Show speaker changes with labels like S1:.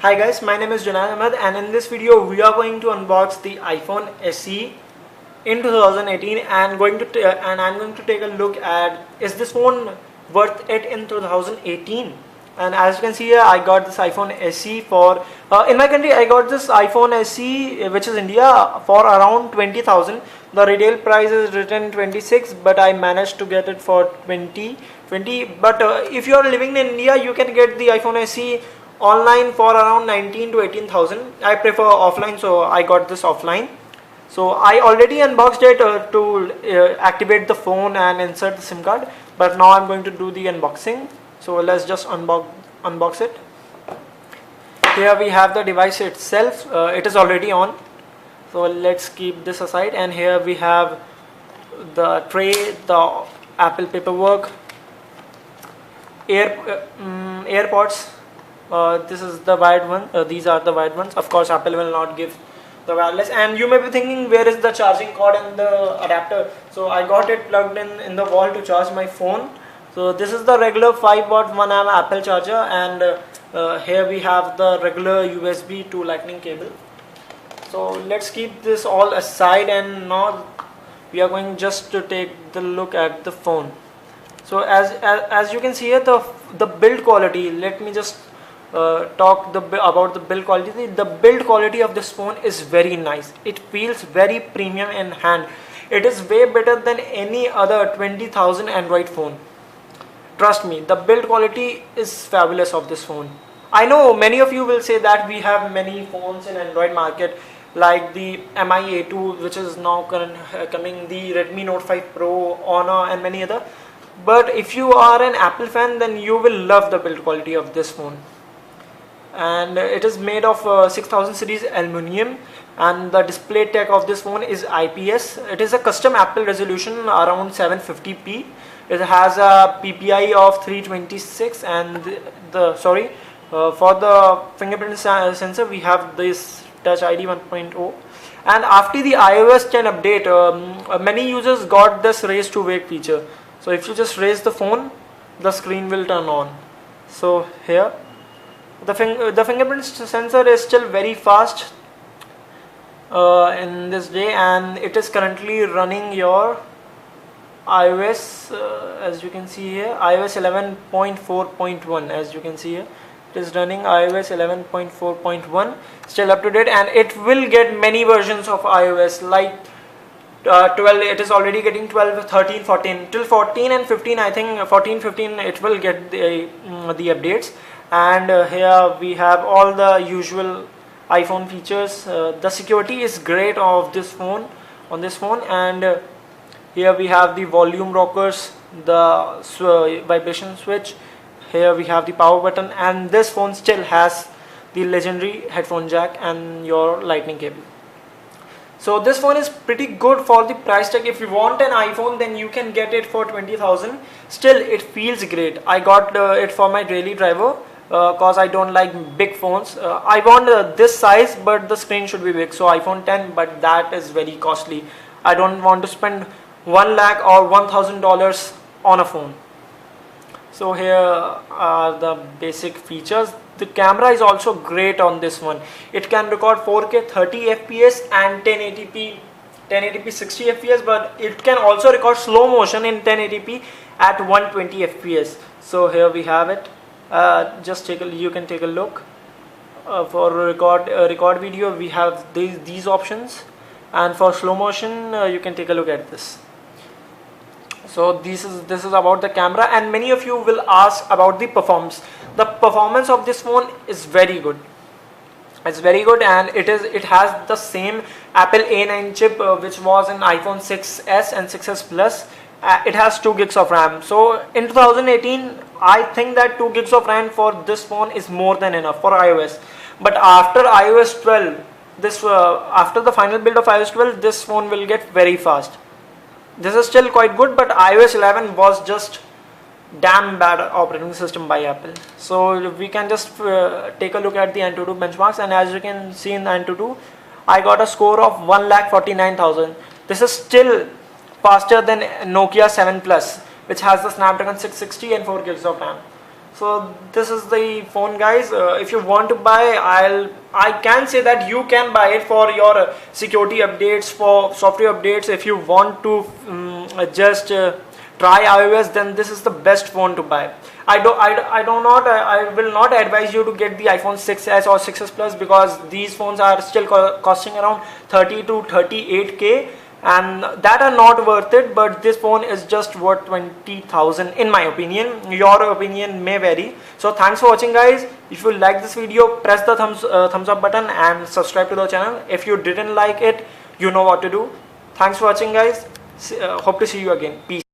S1: Hi guys, my name is Junaid Ahmed and in this video we are going to unbox the iPhone SE in 2018 and I'm going to take a look at is this phone worth it in 2018. And as you can see here, I got this iPhone SE for in my country. I got this iPhone SE, which is India, for around 20,000. The retail price is written 26, but I managed to get it for 20. But if you are living in India, you can get the iPhone SE online for around 19 to 18,000. I prefer offline, so I got this offline. So I already unboxed it to activate the phone and insert the SIM card, but now I'm going to do the unboxing. So let's just unbox it. Here we have the device itself. It is already on, so let's keep this aside. And here we have the tray, the Apple paperwork, AirPods. This is the wired one. These are the wired ones. Of course, Apple will not give the wireless. And you may be thinking, where is the charging cord and the adapter? So I got it plugged in the wall to charge my phone. So this is the regular 5-watt 1 amp Apple charger, and here we have the regular USB to Lightning cable. So let's keep this all aside, and now we are going just to take the look at the phone. So as you can see here, the build quality. Let me just talk about the build quality. The build quality of this phone is very nice. It feels very premium in hand. It is way better than any other 20,000 Android phone. Trust me, the build quality is fabulous of this phone. I know many of you will say that we have many phones in Android market, like the Mi A2, which is now coming, the Redmi Note 5 Pro, Honor, and many other. But if you are an Apple fan, then you will love the build quality of this phone. And it is made of 6000 series aluminum, and the display tech of this phone is IPS. It is a custom Apple resolution around 750p. It has a PPI of 326, and for the fingerprint sensor we have this Touch ID 1.0. And after the iOS 10 update, many users got this raise to wake feature. So if you just raise the phone, the screen will turn on. So here the fingerprint sensor is still very fast in this day, and it is currently running your iOS, as you can see here, iOS 11.4.1. as you can see here, it is running iOS 11.4.1, still up to date, and it will get many versions of iOS, like 12. It is already getting 12, 13, 14 till 14 and 15. I think 14, 15 it will get the updates. And here we have all the usual iPhone features. The security is great of this phone, and here we have the volume rockers, the vibration switch. Here we have the power button, and this phone still has the legendary headphone jack and your Lightning cable. So this phone is pretty good for the price tag. If you want an iPhone, then you can get it for 20,000. Still, it feels great. I got it for my daily driver cause I don't like big phones. I want this size, but the screen should be big. So iPhone 10, but that is very costly. I don't want to spend 1 lakh or $1,000 on a phone. So here are the basic features. The camera is also great on this one. It can record 4K 30 FPS and 1080p 60 FPS, but it can also record slow motion in 1080p at 120 FPS. So here we have it. You can take a look. For record video, we have these options, and for slow motion, you can take a look at this. So this is about the camera, and many of you will ask about the performance. The performance of this phone is very good. It's very good, and it has the same Apple A9 chip which was in iPhone 6s and 6s Plus. It has 2 gigs of RAM. So in 2018, I think that 2 gigs of RAM for this phone is more than enough for iOS. But after iOS 12, after the final build of iOS 12, this phone will get very fast. This is still quite good, but iOS 11 was just damn bad operating system by Apple. So we can just take a look at the Antutu benchmarks, and as you can see in the Antutu, I got a score of 1,49,000. This is still faster than Nokia 7 Plus, which has the Snapdragon 660 and 4 gigs of RAM. So this is the phone, guys. If you want to buy, I can say that you can buy it for your security updates, for software updates. If you want to just try iOS, then this is the best phone to buy. I will not advise you to get the iPhone 6s or 6s Plus, because these phones are still costing around 30 to 38K, and that are not worth it. But this phone is just worth 20,000 in my opinion. Your opinion may vary. So thanks for watching, guys. If you like this video, press the thumbs up button and subscribe to the channel. If you didn't like it, you know what to do. Thanks for watching, guys. Hope to see you again. Peace.